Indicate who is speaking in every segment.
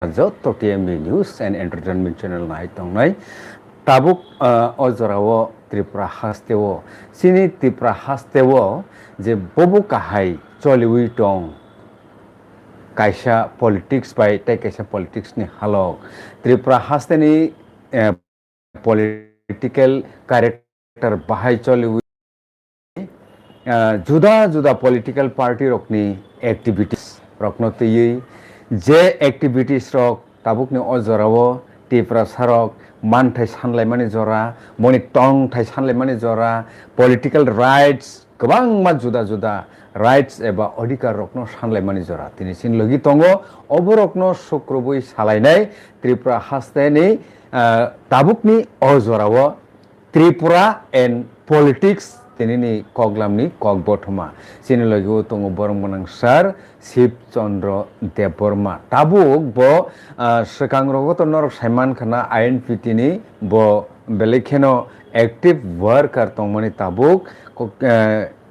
Speaker 1: Joto TMB News and Entertainment Channel na itongnai tabuk ojorao Tripura hasteo sini Tripura hasteo je bobo kahai choliwi tong kaisa politics bai tei kaisa politics ni halok Tripura hasteni political character bahai choliwi juda political party rokni activities rokno tei je activities rok tabuk ni ojorao Tripura sarok man thai sanlaimani jora moni tong thai sanlaimani jora political rights gobang ma juda rights eba adhikar rokno sanlaimani jora tini sin logi tongo oborokno sukrobui salainai Tripura hasteni tabukni ojorao Tripura and politics tinini koglamni kogbothoma sini logi tongo borong manang sar Shiv Chandra Deborma tabuk bo sekang rogoto norok saiman khana INPT ni bo belekheno active worker tongmani tabuk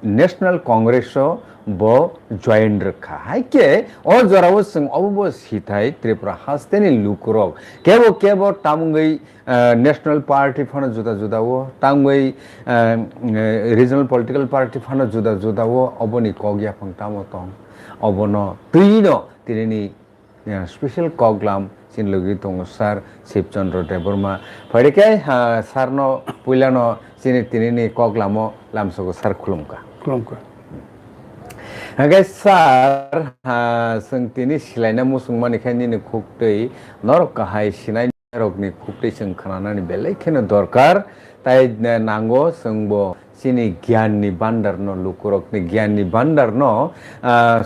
Speaker 1: National Congress bo join rakha haike o jorao sing obo sithai Tripura hasteni lukurok kebo tamungai National Party phana juda wo tangwai regional political party phana juda wo oboni kogya phangtamo tong obono tuino tinini special koglam sin logi tongo sar Shiv Chandra Deborma phaike sarno puilano sini tinini koglamo lamsogo sar khulumka guys sar sing tini silaina musungmani khani ni khuptei norok kahai sinai rokni khuptei sing khananani belekheno dorkar tai nango singbo sini gyani bandar no lukurokni gyani bandar no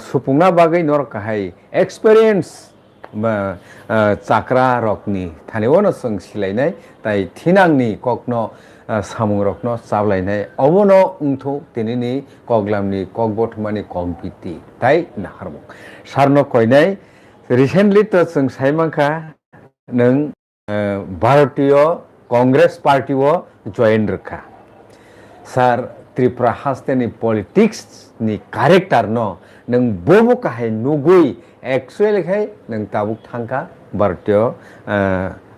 Speaker 1: supungna bagai norok kahai experience chakra rokni thanewono sing silainai tai thinangni kokno samung rokno sablainai obono ungtho tinini koglamni kogbothmani kompiti tai naharmuk sarno koinai recently to sing saimangkha nang Bharatiya Congress Party wo join rakha sar Tripura hasteni politics ni character no nang bobo kahai nugui actually khai nang tabuk thangka Bharatiya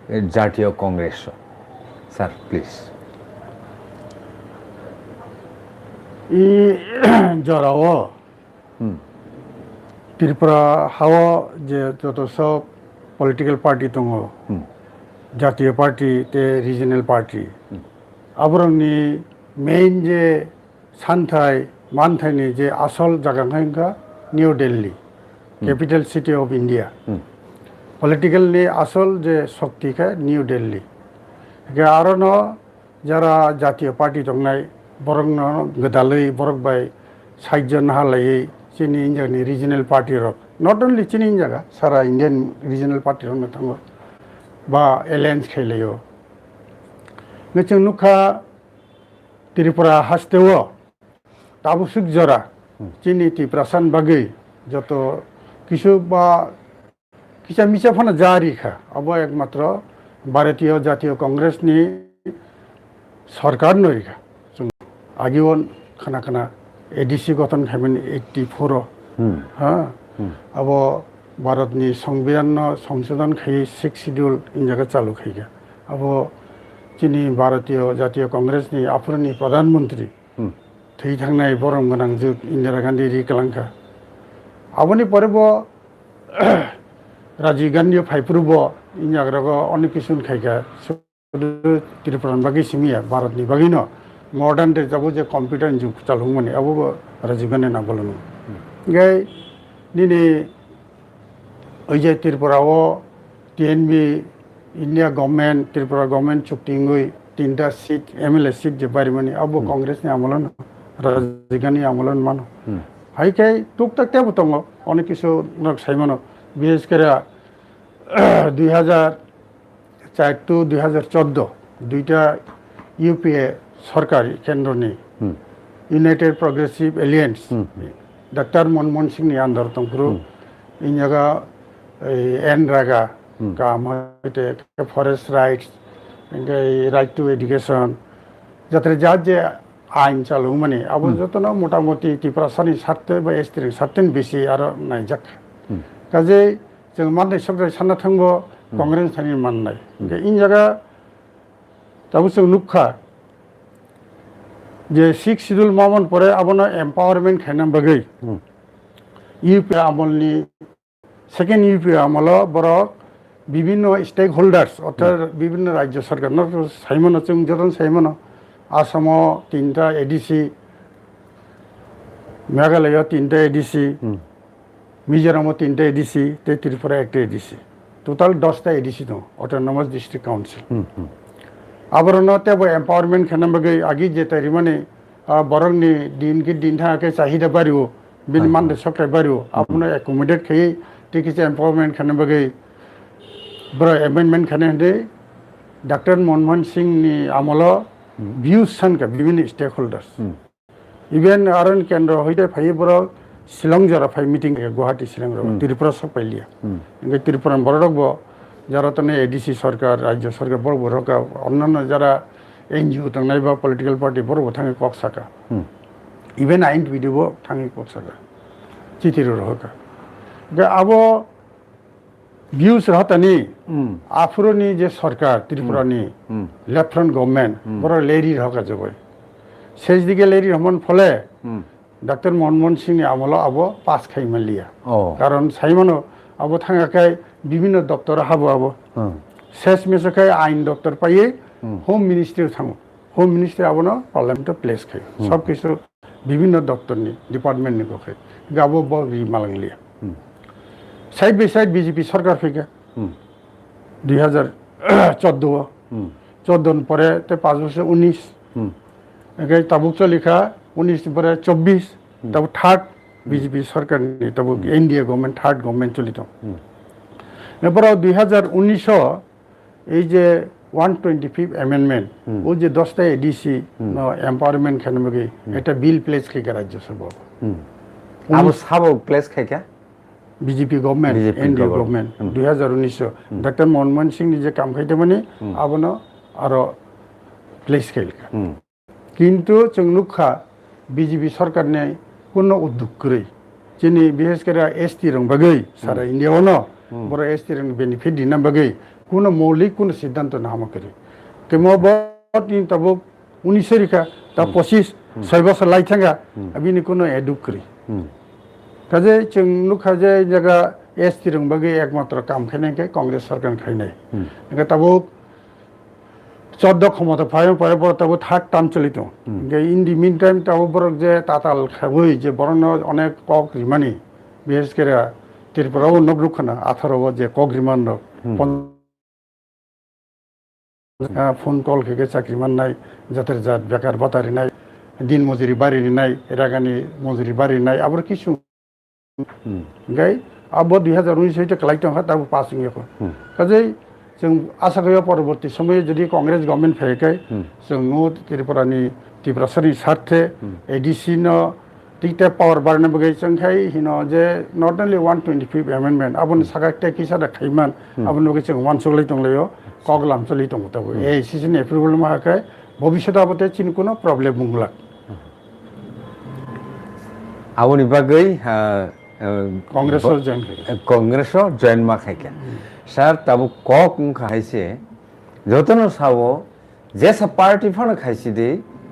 Speaker 1: Jatiya Congress sir please
Speaker 2: jorao Tripura hawa je joto sob political party tongo Jatiya party te regional party aborongni main je santhai manthai ni je asol jaga khainga New Delhi capital city of India political ni asol je shakti ka New Delhi ge arono jara Jatiya party tongnai borong no gadalai borok bai saijon halai chini injani regional party rok not only chini injaga sara Indian regional party rok thango ba alliance khailayo ngechung nukha Tripura hasteo tabu suk jora chini Tripura san bagai joto kisu ba kisa misa phana jari kha abo ekmatra Bharatiya Jatiya Congress ni sarkar noi kha agewon khana ADC গঠন খাবেন 84 হ্যাঁ abo ভারতনি সংবিধান সংশোধন খাই 6 schedule in জায়গা চালু খাইগা abo চিনি ভারতীয় জাতীয় কংগ্রেস ni আফরনি প্রধানমন্ত্রী থৈ থাংনাই বরং গনাং যুগ ইন্দিরা গান্ধী রিকলাংখা aboni pore bo Rajiv Gandhi ফাইপ্রুব ইন জায়গা অনেক কিছু খাইগা ত্রিপুরান বাকি সিমিয়া ভারতনি বাগিনো modern day jabo je computer ju chalung mani abo Rajiv Gandhi na bolonu gai nini oi je Tripura o TNB India government Tripura government chuktingoi tinta seat MLA seat je bari mani abo congress ni amolon Rajiv Gandhi amolon mano hai kai tuk tak te botongo onek kisu nok saimano biশেষ করে 2004 to 2014 দুইটা UPA সরকারি কেন্দ্র নেই United progressive aliens doctor Manmohan Singh নি under তংপুরু in জায়গা N রাগা কাম হইতে forest rights right two education যাতে যা যে আইন চালু মানে আবু যতন মোটামুটি ত্রিপুরা সানি স্বার্থে বা স্ত্রীর স্বার্থেন বেশি আর নাই যাক কাজে जों माननाय सबद्राय सानना थांगो कांग्रेस थानि माननाय इन जागा दाबो जों नुखा जे 6 শিডিউল मामन परे आबनो एम्पावरमेंट खायना बगै ইউপি আমলনি সেকেন্ড ইউপি আমল বড় বিভিন্ন স্টেক হোল্ডার্স অর্থাৎ বিভিন্ন রাজ্য সরকার সাইমন जों যতন সাইমন আসাম 3টা এডিসি মেঘালয় 3টা এডিসি মিজোরাম 3টা এডিসি তে ত্রিপুরা 1টা এডিসি টোটাল 10টা এডিসি দं অটোনমাস ডিস্ট্রিক্ট কাউন্সিল আবরণ তেব এম্পাওয়ারমেন্ট খানা बगै आगि जे तारि माने बरंनि दिन थाके चाहिदा बारियो बिन मान सख्राय बारियो आपनो एकोमोडेट खायै टिकिस एम्पावरमेंट खाना बगै ब्र एमेंडमेंट खाने दे डॉक्टर मनमोहन सिंह नि आमल व्यूज सानका विभिन्न स्टेक होल्डर्स इवेन आरन केंद्र होइदे फाइ ब्र शिलं जरा फाइ मीटिंग गुवाहाटी शिलं त्रिपुरा सपाइलिया इंगे त्रिपुरा बरडगबो যারা তনে এডিসি সরকার রাজ্য সরকার বড় বড় অন্যান্য যারা এনজিও থাকনাই বা পলিটিক্যাল পার্টি বড় বড় থাঙে কক সাকা ইভেন আইন ভিডিও থাঙে কক সাকা চিঠির রহকা আবো ভিউজ রহতানি আফুরনি যে সরকার ত্রিপুরানি লেফটেন্ট গভর্নমেন্ট বড় লেরি রহকা জবই শেষ দিকে লেরি রহমান ফলে ডাক্তার মনমোহন সিং আমল আবো পাস খাইমালিয়া কারণ সাইমানো আবো থাঙাকাই বিভিন্ন দপ্তর হাবো আবো শেষ মেসকাই আইন দপ্তর পাইয়ে হোম মিনিস্ট্রি থাঙো হোম মিনিস্ট্রি আবনো পার্লামেন্ট প্লেস খাই সব কিছু বিভিন্ন দপ্তরনি ডিপার্টমেন্ট নি খাই গাবো বি মালাংলিয়া সাইড বাই সাইড বিজেপি সরকার ফেকে 2014 পরে তে 5 বছর 19 এগাই তাবুক চলিখা 19 পরে 24 তাবু থার্ড বিজেপি সরকার নি তাবু এনডিএ গভর্নমেন্ট থার্ড গভর্নমেন্ট চলিত এরপর 2019 এই যে 125 অ্যামেন্ডমেন্ট ও যে 10টা এডিসি এম্পাওয়ারমেন্ট খানমগে এটা বিল প্লেস খাইকা রাজ্যসভা
Speaker 1: আবো সাবো প্লেস খাইকা
Speaker 2: BJP government NDA government 2019 doctor Manmohan Singh নি যে কাম খাইতে মানে আবনো আরো প্লেস খাইকা কিন্তু जों नुखा বিজেপি সরকার নে কোনো উদ্যোগ করে যিনি বিশেষ করে এসটি রং বাগৈ সারা ইন্ডিয়ানো বড় এসটি রং বেনিফিট দিনা বাগৈ কোনো মৌলিক কোনো সিদ্ধান্ত না হাম করে কেমো বটিন তব 19 রিকা তা 25 6 বছর লাইথাঙ্গা আবিনি কোনো এডুক করে কাজে जों नुखा যে জায়গা এসটি রং বাগৈ একমাত্র কাম খাইনাকে কংগ্রেস সরকার খাইনাই একা তব 14 ক্ষমতা পায় পরে পরে তব থার্ড টার্ম চলিত ইন দি মিন টাইম তব বড় যে তাতাল খাবই যে বরণ অনেক কক রিমানি বিশেষ করে ত্রিপুরাও নবরুখানা 18 যে কক রিমান ফোন কল থেকে চাকরি মান নাই যাদের জাত বেকার বাতারি নাই দিন মজুরি বাড়ি নাই এরাগানি মজুরি বাড়ি নাই আবার কিছু গাই আবো 2019 হইতে কালাইতে হয় তাবো পাসিং এখন কাজেই जों आशा गयो परवर्ती समय যদি কংগ্রেস गभर्नमेंट फैकाय जों त्रिपुरानि त्रिपुरासनि सार्थे एडीसी न टिकटे पावर बारने बगै जोंखाय हिनो जे नट ओनली 125 अमेंडमेंट आबन सागाटे किसादा खाइमान आबन बगै जों वानसगलै दंलायो कगलाम चलि दं तबो ए सिजन एप्रुवल माहाकाय भविष्यत आबते चिन कोनो प्रॉब्लेम मुंगला
Speaker 1: आबनि बागै
Speaker 2: কংগ্রেস
Speaker 1: জয়েন মা খাইকা স্যার তাবো কক খাইছে যতনো সাবো যে সব পার্টি ফান খাইছি দে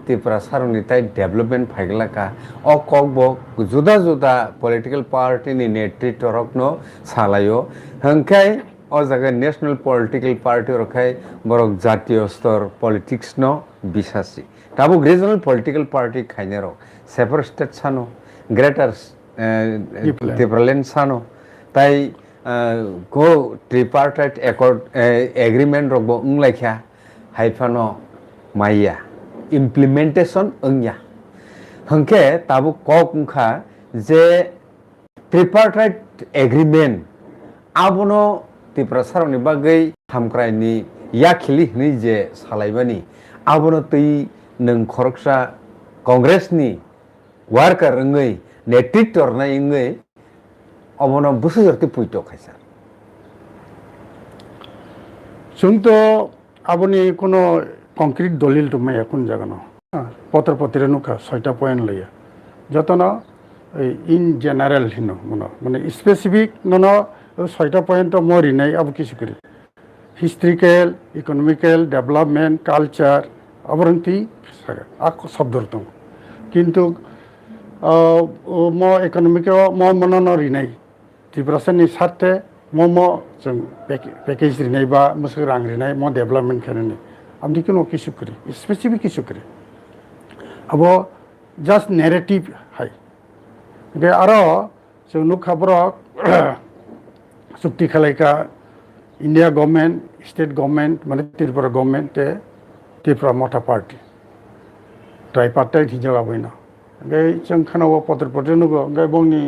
Speaker 1: ত্রিপুরা সারনি তাই ডেভেলপমেন্ট ফাইগলাকা অ কক বক जुदा जुदा পলিটিক্যাল পার্টি নি নেতৃত্ব রকন সালাयो হংখাই অ জায়গা ন্যাশনাল পলিটিক্যাল পার্টি রখাই বরক জাতীয় স্তর পলিটিক্স ন বিশ্বাসী তাবো রিজনাল পলিটিক্যাল পার্টি খাইনে রক সেপারেট স্টেট সানো গ্রেটার ত্রিপুরাল্যান্ড সানো তাই go tripartite accord agreement rogbo unglaikha haifano maya implementation ungya hangke tabu kok ungkha je tripartite agreement abono Tripura saroni bagai hamkraini yakhili hni je salaibani abono tei nang khoroksa congress ni worker ngai netittor na ngai অবন বুঝতে পুইতো খাইছা
Speaker 2: শুনতো আপনি কোনো concrete দলিল তো মাই এখন জাগানো পত্র নুকা 6টা পয়েন্ট লইয়া যত না ইন জেনারেল হিনো মানে স্পেসিফিক নন ছয়টা পয়েন্ট মরি নাই আবু কিছু করে হিস্ট্রিক্যাল ইকোনমিক্যাল ডেভেলপমেন্ট কালচার আবরন্তি শব্দর দं কিন্তু म इकोनमिकआव मनो रिनाय त्रिपुरानि साथे म जों पैकेज रिनाय बा मुसु रां रिनाय म डेभलपमेंट खालामनाय आमदि कोनो किसु करी स्पेसिफिक किसु करी अब जस्ट नैरेटिव हाय बे आरो जों नुखाबर चुक्ति खालायका इंडिया गवर्नमेंट स्टेट गवर्नमेंट माने त्रिपुरा गवर्नमेंट ते त्रिपुरा मथा पार्टी ट्राइपार्टाइट हिजाब आबैना जों खानाव पत्र पत्र नुगो बंनि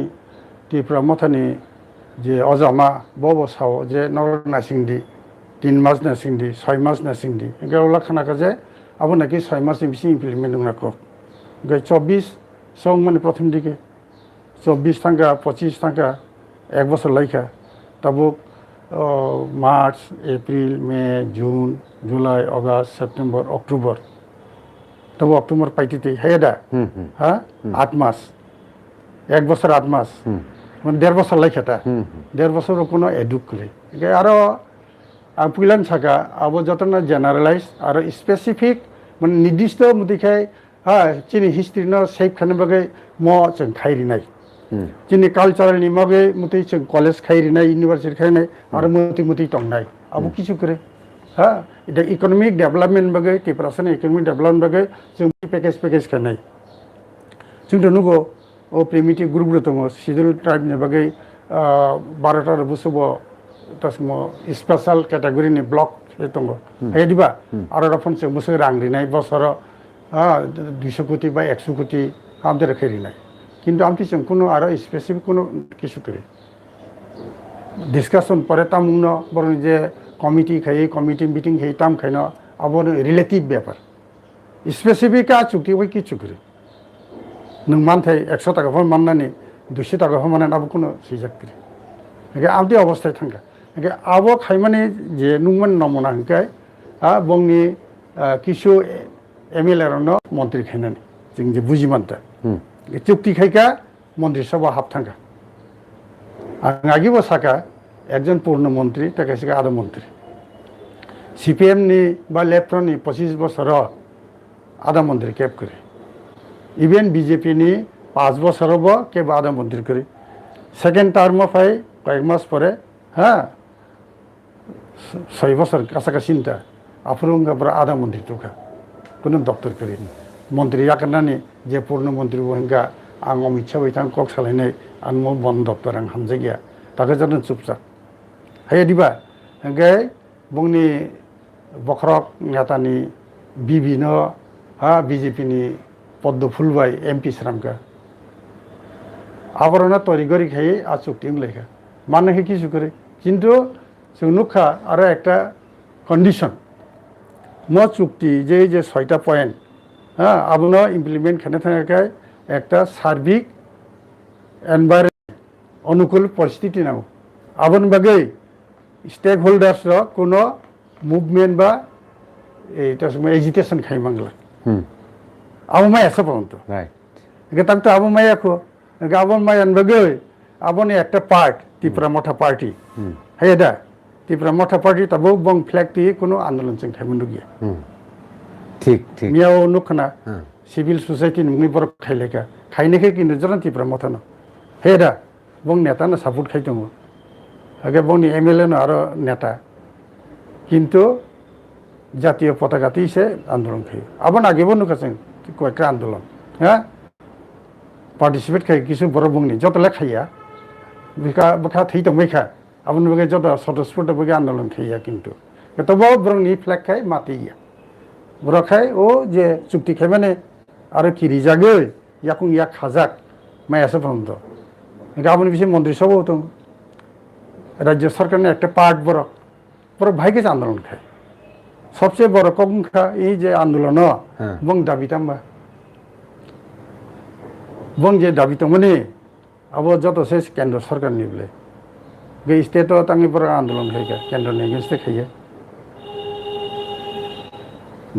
Speaker 2: त्रिपुरा मथानि जे अजामा बसाव जे नगर नासिंदी 3 मास नासिंदी 6 मास नासिंदी ओला खानाका जे अब नाकि 6 मास बिसि इमप्लिमेंट नंगनाको 24 सं माने प्रथम दिके 24 थांगा 25 थांगा एक बছর लाइखा तब मार्च एप्रिल मे जून जुलाई अगस्त सेप्टेम्बर अक्टोबर तब अक्टोबर पाइते हेदा हाँ 8 मास एक बছর 8 मास মানে 1.5 বছর লাইখাটা 1.5 বছর কোনো এডুক করে আর পুইলান থাকা আবো যতনা জেনারেলাইজ আর স্পেসিফিক মানে নির্দিষ্ট মতিখাই হ্যাঁ চিনি হিস্ট্রি ন সেভ খানে বাগে ম जों খাইরিনাই চিনি কালচারালনি মাগে মতি जों কলেজ খাইরিনাই ইউনিভার্সিটি খাইনাই আর মতি টংনাই আবো কিছু করে हाँ इधर इकोनॉमिक डेवलपमेंट बगे त्रिपुरानि इकोनॉमिक डेवलपमेंट बगे जों पैकेज खानाय जों नुगो ओ प्रिमिटिव ग्रुप दङ शिड्यूल ट्राइबनि बगे 12टा बुसुब तसम स्पेशल कैटेगरीनि ब्लक दङ हेदिबा आरो फनसे मुसु रांरिनाय बसर 200 कोटी बा 100 कोटी आमदे रखैरिनाय किन्तु आमति जों कोनो आरो स्पेसिफिक कोनो किसु करे डिस्कशन परे तामुंनो बरं जे कमिटी खाई कमिटी मीटिंग खाई ताम खाइन अब रिलेटिव व्यापार स्पेसिफिक चुक्ति वही कि चुक्री नों मानथाय 100 टाका माननानै 200 टाका माननानै अब कोनो सिजाक्री आमदि अवस्था थांगा अब खाइमाने जे नुमन नमना हंकाय बंनि किसु एमएलए रनो मंत्री खाइनानै जों जे बुजिमानता चुक्ति खाइका मंत्री सभा हाब थांगा आगिबो साका একজন পূর্ণ মন্ত্রী তাকে আধা মন্ত্রী সিপিএম নি বা লেফটনি 25 বছর আধা মন্ত্রী কেপ করে ইভেন বিজেপি নি 5 বছর হব কেব আধা মন্ত্রী করে সেকেন্ড টার্ম ফাই কয়েক মাস পরে হ্যাঁ 6 বছর কাছাকাছি চিন্তা আফরুঙ্গা আধা মন্ত্রী টুকা কোনো দপ্তর করে মন্ত্রী আকারনানি যে পূর্ণ মন্ত্রী বহিঙ্গা আং অমিত শাহ বিথাং কক সালাইनाय আং বন দপ্তর आं हामजागिया ताके जादों चुपचाप हाय दिबा ओंखाय बुंनि बख्रक नेतानि बिबिनो बीजेपीनि पद्म फुलबाय एमपी स्रामका आबरना तैरि करि खाय आ चुक्ति लेखा माने किसु करे किन्तु जों नुखा आरो एकटा कन्डिशन म चुक्ति जे 6टा पॉइंट आबनो इमप्लिमेंट खाने थाखाय एकटा सार्बिक एनवायरनमेंट अनुकूल परिस्थिति नांगौ आबोनि बागै स्टेक होल्डार्स कोनो मुभमेंट बा এটা সময় এজিটেশন খাই বাংলা আবো মাই আছে পর্যন্ত রাইট এটা তো আবো মাই আখো আবো মাই আনবাগে আবনি একটা পার্ট ত্রিপুরা মঠা পার্টি হেদা ত্রিপুরা মঠা পার্টি তাবো বং ফ্ল্যাগ দিয়ে কোনো আন্দোলন जों থাইমন্দ গিয়া ঠিক ঠিক মিয়াও নখনা সিভিল সোসাইটি নুনি বড় খাইলেকা খাইনেকে কিন্তু জন ত্রিপুরা মঠা ন হেদা বং নেতা না সাপোর্ট খাই দङ আগে বংনি এমএলএ না আরো নেতা কিন্তু জাতীয় পতাকাতেই সে আন্দোলন খাই আবার আগেও নুকাছেন কয়েকটা আন্দোলন হ্যাঁ পার্টিসিপেট খাই কিছু বড় বংনি যতলে খাইয়া বিকা বখা থৈ দংবাইখা আপনি বগে যত স্বতঃস্ফূর্ত বগে আন্দোলন খাইয়া কিন্তু তবু বরংনি ফ্ল্যাগ খাই মাতিয়া বড় খাই ও যে চুক্তি খাই মানে আরো কি রিজাগে ইয়াকুং ইয়া খাজাক মাই আছে পর্যন্ত আপনি বেশি মন্ত্রিসভাও তো রাজ্য সরকারের একটা পার্ট বড় বড় ভাইকে আন্দোলন খায় সবচেয়ে বড় কংখা এই যে আন্দোলন বং দাবিতাম্বা বং যে দাবিত মানে আবো যত শেষ কেন্দ্র সরকার নিবলে গে স্টেটও তাঙ্গি বড় আন্দোলন খাইকা কেন্দ্র নেগেস্টে খাইয়া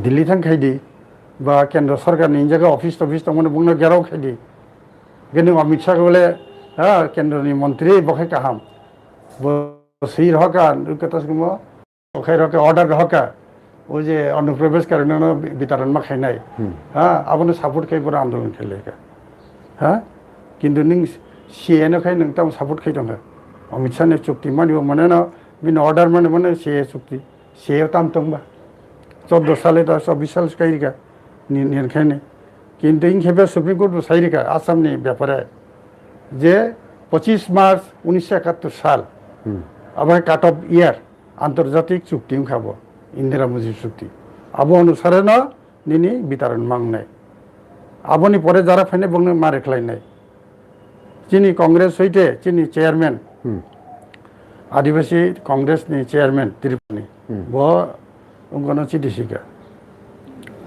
Speaker 2: দিল্লি থাং খাইদি বা কেন্দ্র সরকার নি জায়গা অফিস টফিস মানে বুংনা গেরাও খাইদি কিন্তু অমিত শাহ বলে হ্যাঁ কেন্দ্রনি মন্ত্রী বখাই কাহাম বসির হকা কথা শুনবো ওখাই রকে অর্ডার হকা ওই যে অনুপ্রবেশ কারণে বিতরণ মা খাইনাই হ্যাঁ আপনার সাপোর্ট খাই পুরো আন্দোলন খেলে হ্যাঁ কিন্তু নों সিএনও খাই नों তাও সাপোর্ট খাই দङ অমিত শাহनि চুক্তি মানিব মানে না বিন অর্ডার মানে সিএ চুক্তি সিএ তাম দंबा 14 সালে दा 24 সাল কাইরিকা নিয়ন খাইনে কিন্তু ইন খেবে সুপ্রিম কোর্ট সাইরিকা আসামনি ব্যাপারে যে 25 মার্চ 1971 সাল আবার কাট অফ ইয়ার আন্তর্জাতিক চুক্তি খাবো ইন্দিরা মুজিব চুক্তি আবো অনুসারে না নিনি বিতরণ মাংনাই আবনি পরে যারা ফাইনে বংনে মারে খেলাইনাই যিনি কংগ্রেস হইতে যিনি চেয়ারম্যান আদিবাসী কংগ্রেসনি চেয়ারম্যান ত্রিপুরানি ব উঙ্গন চিডিসিকা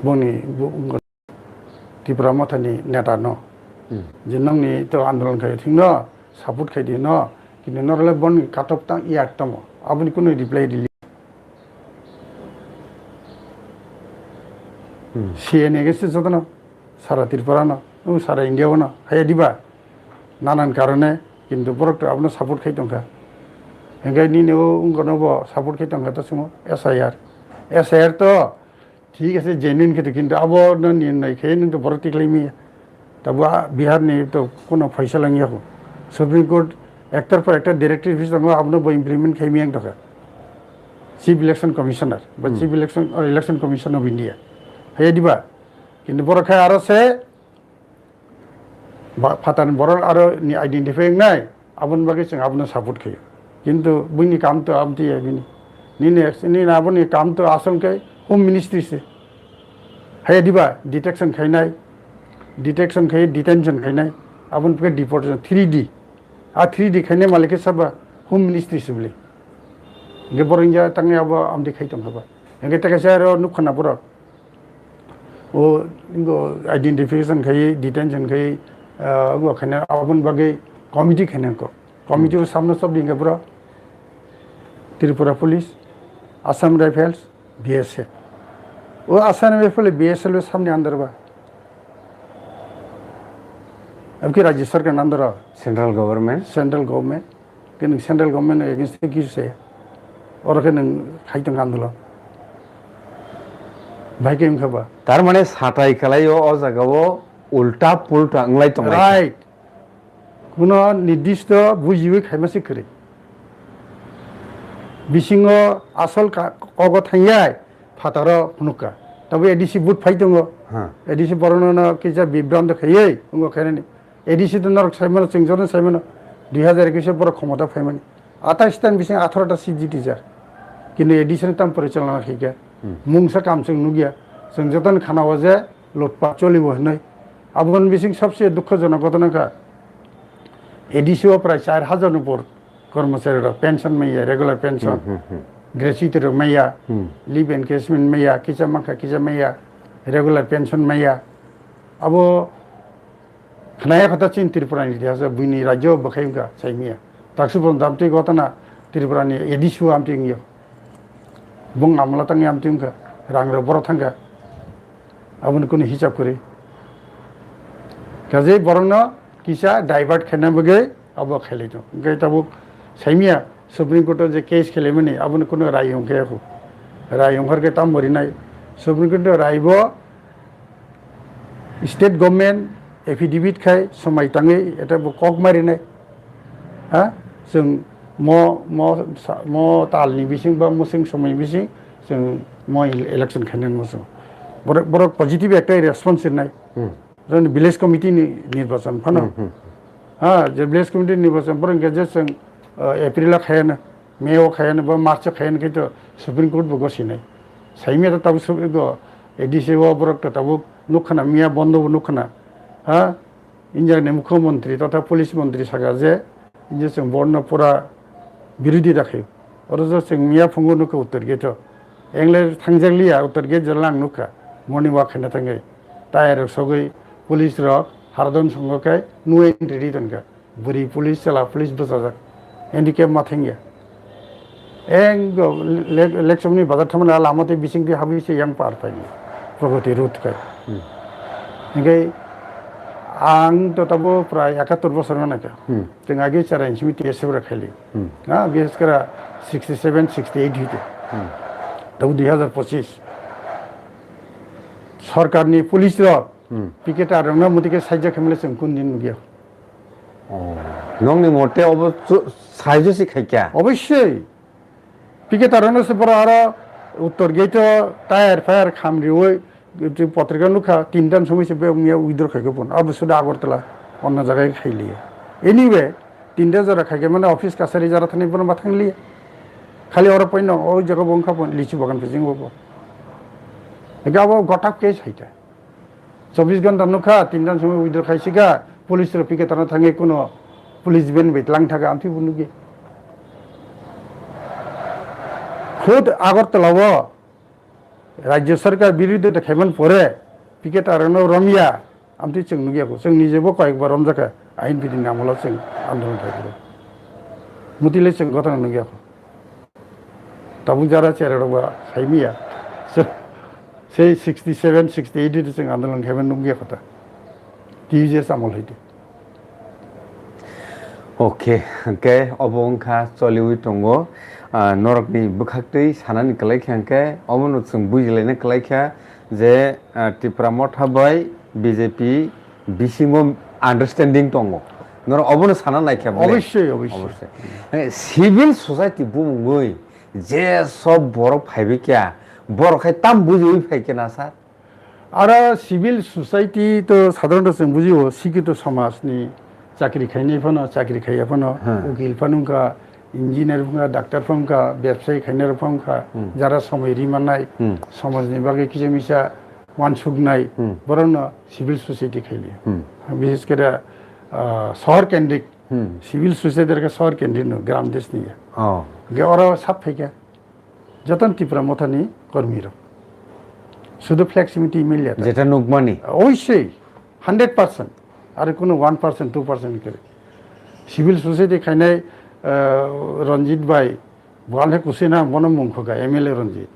Speaker 2: বনি ত্রিপুরা মাথানি নেতা ন যে নংনি তো আন্দোলন খাই ঠিক ন সাপোর্ট খাই দি ন কিন্তু নরলে বন কাটপ তা ইয়ার তম আপনি কোনো রিপ্লাই দিলি সিএনএ গেছে যত না সারা ত্রিপুরা না সারা ইন্ডিয়াও না খাইয়া দিবা নানান কারণে কিন্তু বরকটা আপনার সাপোর্ট খাই দंखा হেঙ্গাই নিনেও উঙ্গনব সাপোর্ট খাই দंखा তো সুমো এসআইআর তো ঠিক আছে জেনুইন খেতে কিন্তু আবো নির্ণয় খেয়ে কিন্তু বরক টিকলাইমি তবু বিহারনি তো কোনো ফয়সালা নিয়াকো সুপ্রিম কোর্ট একটার পর একটা ডিরেক্টিভ দङ আপনার বই ইমপ্লিমেন্ট খাইমি এক দंखा চিফ ইলেকশন কমিশনার বা chief election commission of India হয়ে দিবা কিন্তু বড় খাই আরো সে ফাটান বড় আরো আইডেন্টিফাই নাই আপন বাকি जों আপনার সাপোর্ট খাইयो কিন্তু বুইনি কাম তো আমতি বিনি নিনে আপনি কাম তো আসলকে হোম মিনিস্ট্রি से হয়ে দিবা ডিটেকশন খাইনাই ডিটেকশন খাই ডিটেনশন খাইনাই আপন पे डिपोर्टेशन 3D आ 3D खाइने मालिक सब होम मिनिस्ट्री से बोले गे बरंजा तंगे अब आमदि खाइ दंखा गे तकेसे आरो नुखना बर ओ इंगो आइडेंटिफिकेशन खाइ डिटेंशन खाइ गो खाने अपन बागे कमिटी खाने को कमिटी सामने सब दिंगे पुरा Tripura police Assam rifles BSF वो आसाम राइफल बीएसएफ सामने अंदर बा अब की राज्य सरकार अंदर
Speaker 1: सेंट्रल गवर्नमेंट
Speaker 2: कि सेंट्रल गवर्नमेंट एगेंस्ट की से और के नों खाइ दंखा आंदोलन भाई के खबा
Speaker 1: तार माने साथाय खालायो अ जागावो उल्टा पुल्टा अंगलाय दंलाय
Speaker 2: राइट কোনো নির্দিষ্ট বুঝিবি খাইমাসি করে বিসিং আসল কগ থাইয়াই ফাতার নুকা তবে এডিসি বুট ফাই দङ এডিসি বর্ণনা কিজা বিভ্রান্ত খাইयै উঙ্গ খাইনি এডিসি তো নরক সাইমান চিংজন সাইমান 2021 পর ক্ষমতা ফাইমান 28 টান বিসিং 18টা সিজি টিচার কিন্তু এডিসি তাম পরিচালনা খাইকা মুংসা কামসং নুগিয়া जों যতন খানাও যে লুটপাট চলিব হनै আবগন বিসিং সবচেয়ে দুঃখজনক ঘটনাকা एडीसीओ प्राय 4000 উপর কর্মচারীরা পেনশন মাইয়া রেগুলার পেনশন গ্র্যাচুইটি মাইয়া লিভ এনকেজমেন্ট মাইয়া কিচা মাখা কিচা মাইয়া রেগুলার পেনশন মাইয়া আবো খানায়া কথা চিন ত্রিপুরানি ইতিহাস বুইনি রাজ্য বখাইমকা চাইমিয়া তাকসুবন দামতি ঘটনা ত্রিপুরানি एडीसीओ আমতিংयो বং আমলা তাঙ্গি আমতিংকা রাংরা বড় থাঙ্গা আবন কোন হিসাব করে কাজে বরং किसा डाइवर्ट खेलना बगे अब खेले तो गए तब सैमिया सुप्रीम कोर्ट जो केस खेले मनी अब कोनो राय होंगे को राय होंगर के तम मरिनाय सुप्रीम कोर्ट रायबो स्टेट गवर्नमेंट एफिडेविट खाय समय ताङै एटा कक मारिनाय हा जों म तालनि बिसिं बा मुसिं समय बिसिं जों म इलेक्शन खेलनाय मसो बर पजिटिव একটা রেসপন্স নাই जों विलेज कमिटी निर्वाचन फानो हाँ जो विलेज कमिटी निर्वाचन पर गेजेरजों एप्रिल खायानो मेआव खायानो बा मार्च खायानो खिन्थु सुप्रिम कोर्ट बगसिनाय साइमिया ताबो सुप्रिम एडीसीओ बरक ताबो नुखना मिया बन्द नुखना हाँ इंडियानि मुख्यमंत्री तथा पुलिस मंत्री सागा जे जों बर्ण पुरा बिरोधी राखे और जों मिया फुंगो नुखो उत्तर गेट एंग्ले थांजालिया उत्तर गेट जलां नुखा मर्निं वाक खाना थाङै टायर सगै पुलिस रक हारदन संगकाय नु एंट्री दनका बुरी पुलिस चला पुलिस बजाजक एंडिकेप माथेंगे एंग इलेक्शननि बाजार थमना लामाते बिसिंति हाबिसे yang पार पाइनि प्रगति रुट काय एंगाय आं तताबो प्राय 71 বছর नाका जों आगे चाराइन समिति एसेब्रा खालि ना बिहेसकरा 67 68 हिते दाउ 2025 सरकारनि पुलिस र पिकेट आरंना मतिके साइजा खेमले जों कुन दिन नुगिया
Speaker 1: नंनि मते अब साइजोसि खायका
Speaker 2: अवश्य पिकेट आरंना से बरा आरो उत्तर गेट टायर फायर खामरिवै पत्रिका नुखा 3 दान समय से बे मिया उइदर खायको पन अब सुदा आगरतला अन्य जगह खाइलिया एनीवे 3 दा जरा खायके माने ऑफिस कासारि जरा थानि बन बाथांलिया खाली और पइन ओ जगह बंखा पन लिचि बागान पेजिं बो एगाबो गटाक केस हाइता 24 घंटा नुखा 3 दान समय उइदर खाइसिगा पुलिस र पिकेट आरना थांगे कोनो पुलिस बेन बेतलां थागा आमथि बुनुगे खुद आगरतलावो राज्य सरकार विरुद्ध खेमन परे पिकेट आरनो रमिया आमथि जों नुगियाखौ जों निजेबो कयेकबार रमजाखा आइन बिधि नामला जों आन्दोलन थाइखौ मुतिले जों गथन नुगियाखौ ताबु जारा चेरडबा साइमिया से 67 68 जों आन्दोलन खेमन नुगियाखौ ता टिजे सामल हैदे
Speaker 1: ओके के अबंखा चलिवि टंगो नरकनि बुखाक्तै सानानि कलायखांके अमनु जों बुजिलायनो कलायखा जे त्रिपुरा मथाबाय बीजेपी बिसिङो आन्डारस्टेन्डिं दङ नर अबनो साना नायखा
Speaker 2: अवश्य अवश्य
Speaker 1: सिभिल सोसाइटी बुङै जे सब बर फाइबेक्या बरखाय ताम बुजिवि फाइके ना सार
Speaker 2: आरो सिभिल सोसाइटी तो साधारणतः जों बुजियो शिक्षित समाजनि चाकरी खायनायफोरनो चाकरी खायफोरनो उकिल फोरनोखा इंजिनियर फोरखा डाक्टर फोरखा व्यवसायी खायनाय फोरखा जारा समय रिमानाय समाजनि बागै किजमिसा वानसुगनाय बरनो सिभिल सोसाइटी खायलियो विशेष करे शहर केन्द्रिक सिभिल सोसाइटी का शहर केन्द्रिक नो ग्राम देशनि गे और सब फैका जतन त्रिपुरा मथानि कर्मी र शुद्ध फ्लेक्सिबिलिटी मिलिया
Speaker 1: जेटा नुगमानि
Speaker 2: अवश्य 100% आरो कोनो 1% 2% करे सिभिल सोसाइटी खायनाय रंजित भाई बहाल है कुछ ना मन मुंखो का एमएलए रंजित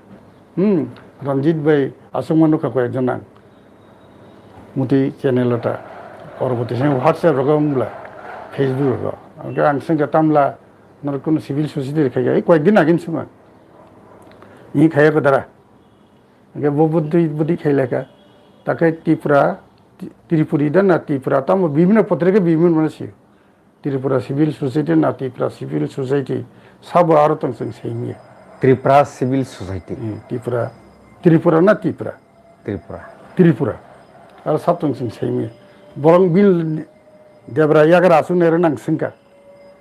Speaker 2: रंजित भाई आसमानो का कोई जना मुती चैनल टा और बोते से व्हाट्सएप रगमला फेसबुक रग ओके आंसंग तामला नर कोनो सिभिल सोसाइटी खायगा कोई दिन आगिन सुमा ई खाया को दरा ओके वो बुद्धि खाइलाका ताके त्रिपुरी ना त्रिपुरा तम विभिन्न पत्रिका विभिन्न मानसि त्रिपुरा सिभिल सोसाइटी ना त्रिपुरा सिभिल सोसाइटी सब आरो तंग सेमिया
Speaker 1: त्रिपुरा सिभिल सोसाइटी
Speaker 2: त्रिपुरा ना त्रिपुरा आरो सब तंग सेमिया बरं बिल देबरा यागर आसु नेर नां संका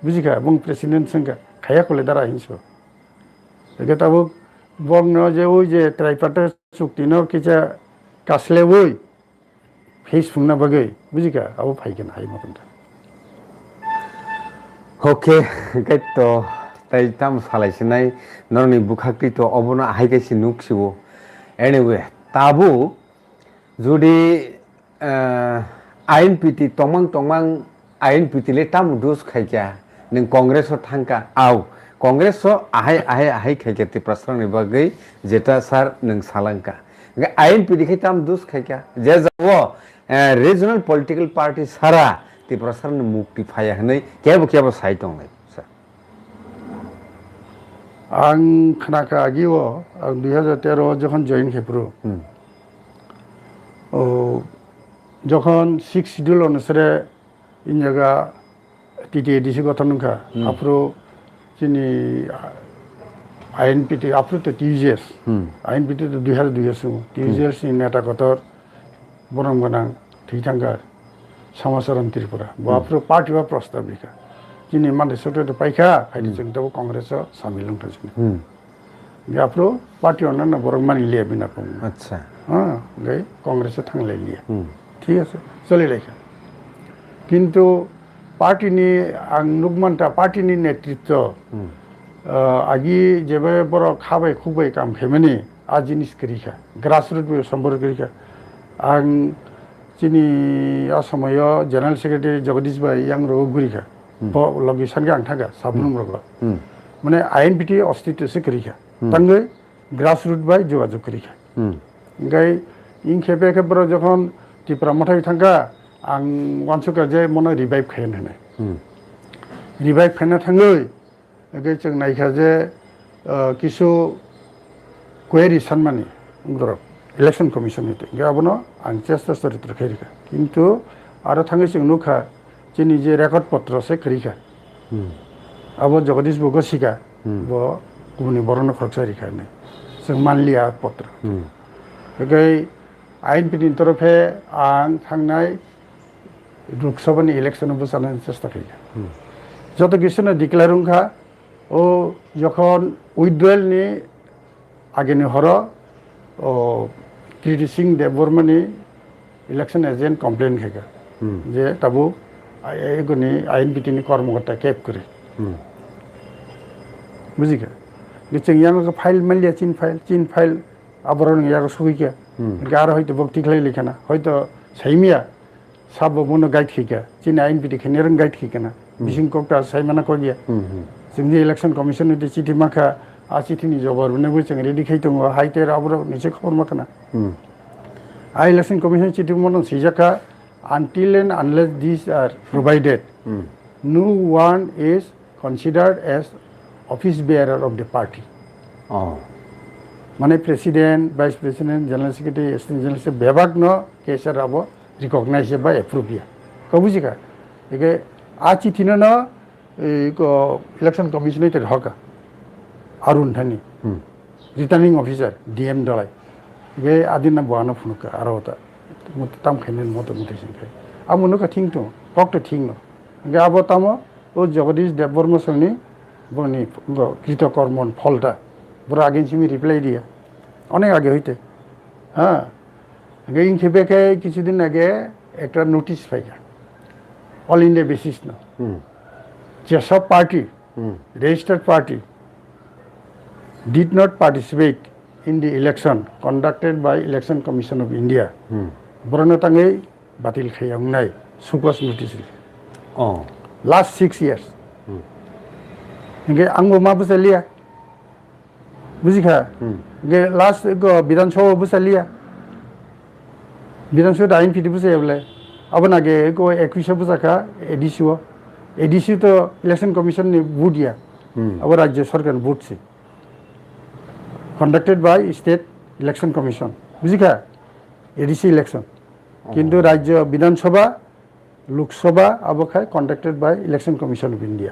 Speaker 2: बुजिका बं प्रेसिडेंट संका खाया कोले दारा हिंसो एके ताबो बं न जे ओ जे ट्राइपार्टाइट चुक्ति न किचा कासले वई फेस फुंना बगै बुजिका अब फाइगोन हाय मकन्दा
Speaker 1: ओके गैतो ताइ ताम सालायसिनाय नरनि बुखाक्ति तो अबनो हायगासि नुक्सिबो एनीवे ताबु जुदि आइन पिति तमंग आइन पितिले ताम दुस खायका नों कांग्रेसआव थांका आव कांग्रेसआव आहाय खायका ति प्रस्तावनि बागै जेटा सार नों सालांका आइन पितिखै ताम दुस खायका जे जावो रिजनल पॉलिटिकल पार्टी सारा ति प्रस्तावनि मुक्ति फाया हनै केबो साइड दं सर
Speaker 2: आं खनाका आगिओ 2013 যখন জয়েন খেপ্রো ও যখন 6 শিডিউল অনুসারে इन जगह टीटीएडीसी गठन का आफ्रो चिनी आईएनपीटी आफ्रो तो टीजीएस आईएनपीटी तो 2002 से टीजीएस इन नेता कतर बरम गनां थैथांगा समाचारन त्रिपुरा बाफ्रो पार्टी वा प्रस्ताव लिखा चिनी माने सोटे तो पाइखा फाइल जों तो कांग्रेस शामिल हों थासिन आफ्रो पार्टी अनन बरम मानि लिया बिना को
Speaker 1: अच्छा
Speaker 2: हां गई कांग्रेस थांगले लिया ठीक है चले लेखा किंतु पार्टीनि आं नुगमानता पार्टीनि नेतृत्व आगि जेबे बर खाबाय खुबाय काम खेमनि आ जिनिस करिखा ग्रासरुट सम्पर्क करिखा आं चिनि असमय जनरल सेक्रेटारि जगदीश भाई यां रग गुरिखा लगे सानगे आं थागा साबनुम रग माने आईएनपीटी अस्तित्व से करिखा तंगे ग्रासरुट भाई जोगाजोग करिखा गाय इन खेपे खेबर जखन त्रिपुरा मथाय थांगा आं वानसुका जे मनो रिभाइभ खायनो होनो रिभाइभ खायनो थाङै जों नायखा जे किसु query sanmani ngorok election commission ite gabono ang chesta choritre khairika kintu aro thangi sing nukha chini je record potro se kharika abo jagadish bo gosika bo guni borona khorchari khane sing manliya potro gai ain pidin torofe ang thangnai lok sabha ni election bo sanan chesta khairika joto kisuna declare ungkha o jokhon withdrawal ni আগেনি হর কীর্তি Singh দেববর্মানি election agent complain খেকা যে তাবু এগুনি আইন বিটিনি কর্মকর্তা Cape করে বুঝিকা নিশ্চয় ইয়াঙ্গ file Malia চিন file আবরণ ইয়াঙ্গ সুইকা আর হয়তো বক্তি খেলাই লিখা না হয়তো সাইমিয়া সাব মনো গাইড খেকা চিন আইন বিটি খেনেরং গাইড খেকা না বিশিং কক্টা সাইমানা কগিয়া जोंनि इलेक्शन कमिशन नि चिठी माखा आ चिठिनि जबार बुंनायबो जों रेडि खायदों हाइटेर आबरो निसे खबर माखना आ इलेक्शन कमिशन चिठी मन सिजाका until and unless these are provided no one is considered as office bearer of the party माने president vice president general secretary assistant general से बेबाक न केसर आबो रिकॉग्नाइज बा एप्रूव या कबुजिका एके आ चिठी न election commission ite haka arun thani returning officer dm dalai ge adina buana phunuka arota tam khainen moto mutation khai amunuka thing to kok to thing no ge abo tamo o jagadish devborma soni boni krito kormon pholta bura again simi reply dia onek age hoite ha ge in khebeke kichudin age ekta notice paika all india basis no Jessup party, registered party, did not participate in the election conducted by Election Commission of India. Borona tangai batil khayang nai supas notice. Last 6 years. Nge angbo ma busalia. Buzikha. Nge last go Bidhan Sabha busalia. Bidhan Sabha dain pidi busayable. Abana ge go 21 busaka edisio. ADC तो election commission ने vote दिया अब राज्य सरकार vote से conducted by state election commission बुझिका ADC election किंतु राज्य विधानसभा लोकसभा अब खाय conducted by election commission of India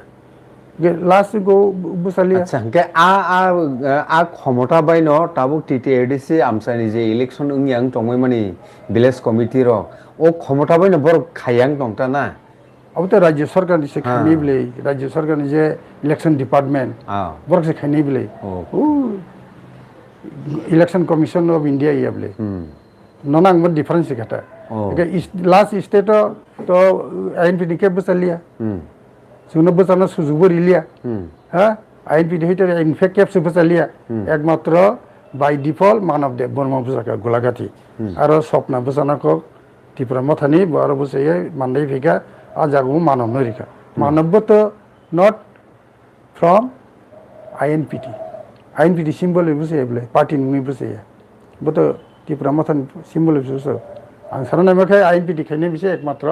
Speaker 2: last गो बुसालिया
Speaker 1: अच्छा के आ क्षमता बाय न ताबुक टीटी एडीसी आमसानि जे इलेक्शन उंगियां तंगै माने विलेज कमिटि रो ओ क्षमता बाय न बर खायांग दंता ना
Speaker 2: अब तो राज्य सरकार से खानी बिले राज्य सरकार ने जे इलेक्शन डिपार्टमेंट वर्क से खानी बिले इलेक्शन कमिशन ऑफ इंडिया ये बिले ननांग मत डिफरेंस से घटा लास्ट स्टेट तो आईएनपी के बसलिया सुनो बसना सुजुबर लिया हां आईएनपी हेटर इनफेक्ट कैप से बसलिया एकमात्र बाय डिफॉल्ट मान ऑफ द बर्मा बसका गोलागाथि आरो सपना बसना को त्रिपुरा मथानी बारो बसे मानदै फिका आजागु मानव नरिका मानव तो नॉट फ्रॉम आईएनपीटी सिंबल बुझे बोले पार्टी नुई बुझे बो तो त्रिपुरा मथन सिंबल बुझो आं सारना मखे आईएनपीटी खाइने बिसे एकमात्र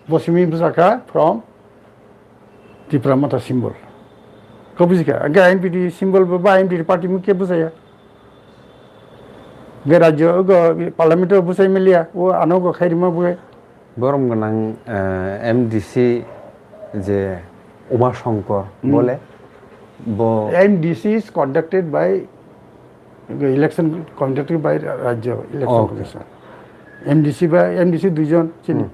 Speaker 2: बसिमी बुझाका फ्रॉम त्रिपुरा मथा सिंबल कबुजिका अगे आईएनपीटी सिंबल बा आईएनपीटी पार्टी मुके बुझाया गे राज्य पार्लियामेंट बुझाइ मिलिया वो आनो खाइरिमा बुए
Speaker 1: बरम गनां एमडीसी जे उमा शंकर बोले बो
Speaker 2: MDC is conducted by election conducted by राज्य इलेक्शन कमिशन एमडीसी दुइजन चिनि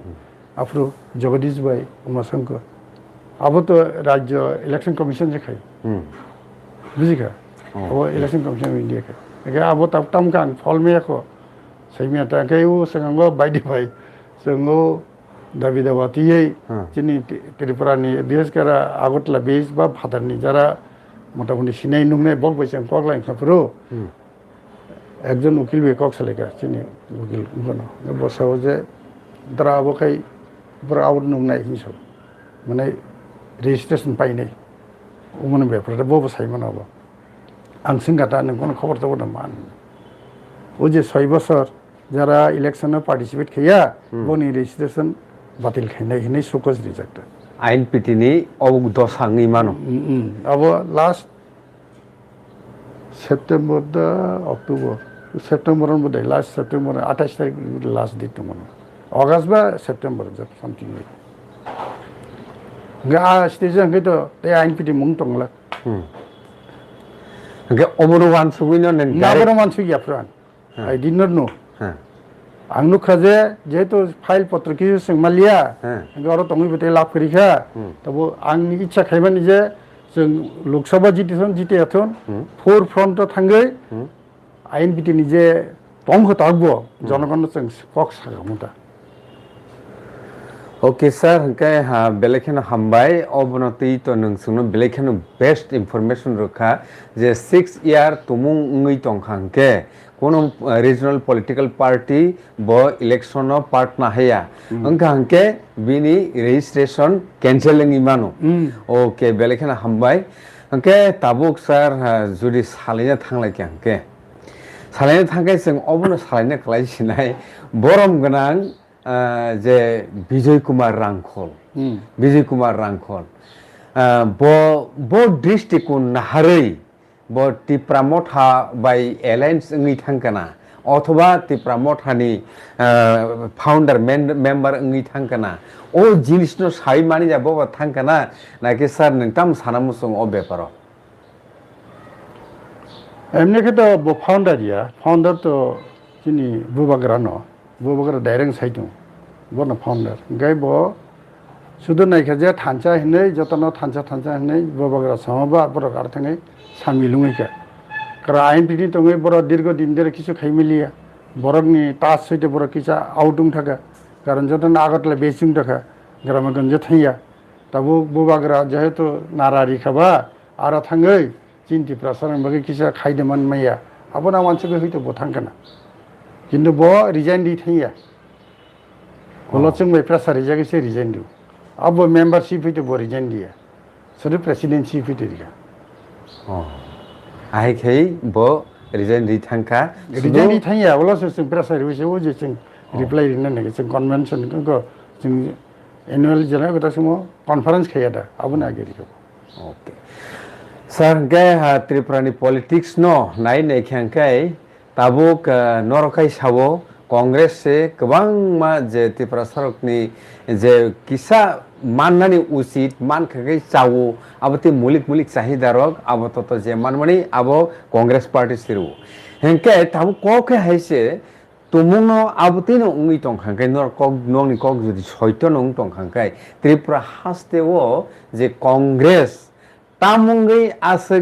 Speaker 2: आफ्रो जगदीश भाई उमा शंकर अब तो राज्य इलेक्शन कमिशन जे खाइ बुझिका अब इलेक्शन कमिशन ऑफ इंडिया के अब तम कान फल में को सैमिया ता के उ संगो बाइदि भाई जोङो दाबि दावातियै जोंनि त्रिपुरानि बिहेसकारा आगरतला बेस बा भादारनि যারা মোটামুটি সিনাই নুমনে বক বাইসাं কগलाइन खाफुरो একজন উকিল বে কক সালেকা চিনি উকিল গনো বসাও যে দ্রা বকাই ব্রা আউট নুমনাই হিসব মানে রেজিস্ট্রেশন পাইনাই उमन बेफोरदा बबो साइमन अब आं सिंगाता नों खबर तो मान ओ जे 6 বছর যারা ইলেকশনে পার্টিসিপেট খাইয়া বনি registration batil khainai hinai sokos rejected
Speaker 1: আইন পিটিনি অবুক দশাংনি মানো
Speaker 2: abo last September da October September on bodai last September 28 tarik last date to mano August ba September something like ga stage ang to te ain piti mung tongla
Speaker 1: কে অমরওয়ান সুবিনো নেন
Speaker 2: nabaro man sui apran I did not know
Speaker 1: হ্যাঁ
Speaker 2: ang nukha je jehetu file potro kisu sing malia
Speaker 1: হ্যাঁ
Speaker 2: garo tongi bete lap korikha tabo ang ni ichha khaibani je जों Lok Sabha जितेयाथन four front थांगै आइन बिटिनि जे तंग तागबो जनगण जों कक सागामुदा
Speaker 1: okay sir हंके हा बेलेखेनो हामबाय अबनति तो नोंसुनो बेलेखेनो बेस्ट इनफरमेशन रखा जे 6 इयार तुमुं उंगै तंखांके कोनो रिजनल पॉलिटिकल पार्टी ब इलेक्शन पार्ट ना हैया अंका हंके बिनि रजिस्ट्रेशन कैंसिलिंग इमानो ओके बेलेखेनो हामबाय हंके ताबुक सर जुदि सालायनो थांलाय हंके सालायनो थांगे जों अबनो सालायनो खालायसिनाय बरम गोनां जे विजय कुमार रांखल ब डिस्ट्रिक्ट नाहारै ब टिप्रामथा बाय एलायन्स ओङै थांगोना अथवा टिप्रामथानि फाउंडार मेम्बार ओङै थांगोना ओ जिनिसनो साइ मानि जाबो थांगोना नाकि सर नोंथां सानामुसुं अ बेपार
Speaker 2: एमने के तो फाउंडर तो जिनि बुबाग्रा डाइरेक्ट साइटो बनो फाउंडर गाय बो सुदु नायखा जे थानचा हिनै जतन थानचा हिनै बुबाग्रा समबा बर गारथङै सामिलुङैका करा आइन पिनि तङै बर दीर्घ दिन देर किछु खाइमिलिया बरगनि तास सैते बर किसा आउटुं थाका कारण जतन आगतले बेसिं थाका ग्रामा गन्ज थैया तबु बुबाग्रा जेहेतु नारारि खाबा आरा थाङै चिन्ति प्रसारण बगे किसा खाइदमान मैया आबना मानसिखौ हयतो बथांगोना किन्तु ब रिजाइन दि थैया गलतजों बै प्रेसार रिजाइनसो रिजाइन दु अब मेम्बारशिप हयतो ब रिजाइन दिया सर प्रेसिडेन्टशिप हयतो दिया
Speaker 1: आइखै ब रिजाइन दि थांखा
Speaker 2: रिजाइन दि थैया गलसो जों प्रेसार रिजाइन ओ जे जों रिप्लाइ दिनो नागे जों कन्वेन्सन को जों एनुअल जेना गता समाव कन्फरेन्स खाया दा आबना आगेरिखौ
Speaker 1: ओके सर गे त्रिपुरानि पॉलिटिक्स नो नाय नायखांखाय ताबुक नरखाय सावो कांग्रेस से गोबां मा जे त्रिपुरा सरकनि जे किसा माननानि उचित मानखाखै चावो आबते मुलिक चाहिदारक आबो तो जे मानमनि आबो कांग्रेस पार्टी सिरु हेंके ताबु कोके हायसे तुमुनो आबतिनो उंगै तंखांखाय नर कक नंनि कक जुदि सयत नं तंखांखाय त्रिपुरा हास्तेवो जे कांग्रेस तामुंगै आसे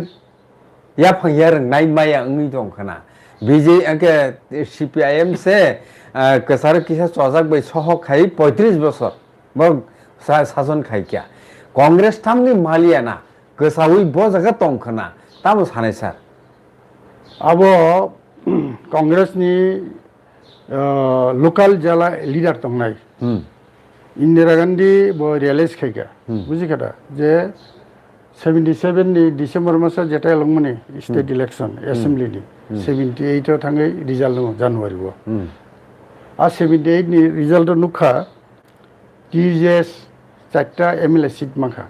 Speaker 1: याफांयार नायमाया उंगै तंखाना बीजे के सीपीआईएम से कसार किसा चौजाक बै सहखाय 35 बছর ब शासन खायकिया कांग्रेस थामनि मालियाना गोसावै ब जागा तंखना तामो सानै सर
Speaker 2: अब कांग्रेसनि लोकल जला लिडार तंनाय इंदिरा गांधी ब रियलाइज खायका बुजिखादा जे 77 नि डिसेम्बर मासा जेटा लंमनि स्टेट इलेक्शन असेंबली नि 78 थाङै रिजाल्ट दङ जानुवारि बो आ 78 नि रिजाल्ट नुखा टीजेएस चारटा एमएलए सीट माखा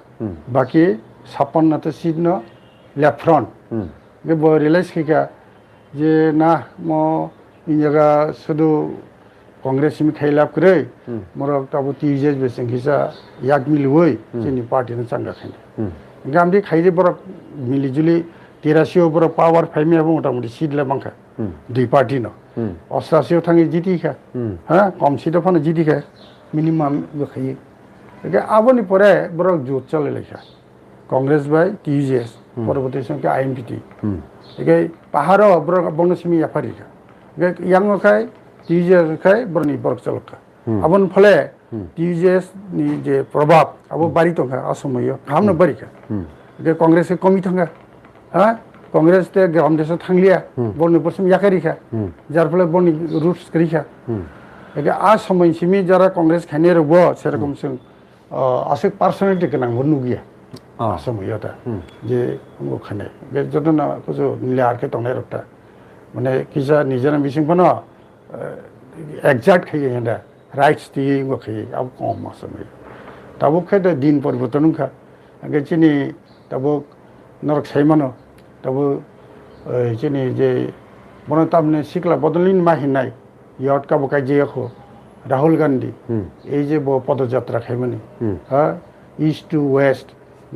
Speaker 2: बाकी 56 ता सीट न लेफ्ट फ्रंट बे ब रियलाइज खायका जे ना म इन जगह सुदु कांग्रेस सिम खाइलाब करे मरक ताबो टीजेएस बेसिं हिसा याक मिलुयै जोंनि पार्टीनो चांगा खायनो गामदि खाइजे बर मिलिजुलि 83 बर पावर फाइमिया मोटामुटी सीट ले बांखा दुई पार्टी न 88 थाङै जितिखा हा कम सीट फन जितिखा मिनिमाम बखाइ के आबनि परे बर जुत चले लेखा कांग्रेस बाय टीजेएस परबर्ती संख्या आईएमपीटी के पाहार बर बंगसिमी याफारिखा के यांगखाय टीजेएस खाय बरनि बरक चलखा आबन फले टीजेएस नि जे प्रभाव अब बारी तंखा असमय खामनो बारिखा के कांग्रेस कमी थांगा हा कांग्रेस ते ग्राम देश थांलिया बरनि परसिम याकारिखा जार फले बरनि रूट्स करिखा के आ समयसिमी जरा कांग्रेस खाने रबो सेरकम जों आसे पर्सनालिटी गोनां नुगिया असमय ता जे खाने के जतना कुछ निलारके तंनाय रक्ता माने किसा निजना बिसिं फनो एक्जेक्ट खायो हेंदा राइट्स दिए गखे अब कम असमे तब खे तो दिन परिवर्तन खा आगे चिनी तब नरक सैमानो तब चिनी जे बनो तबने सिकला बदलिन माहिनाय यट का बकाय जे खो राहुल गांधी এই যে পদযাত্রা খাইমানি হ্যাঁ east two West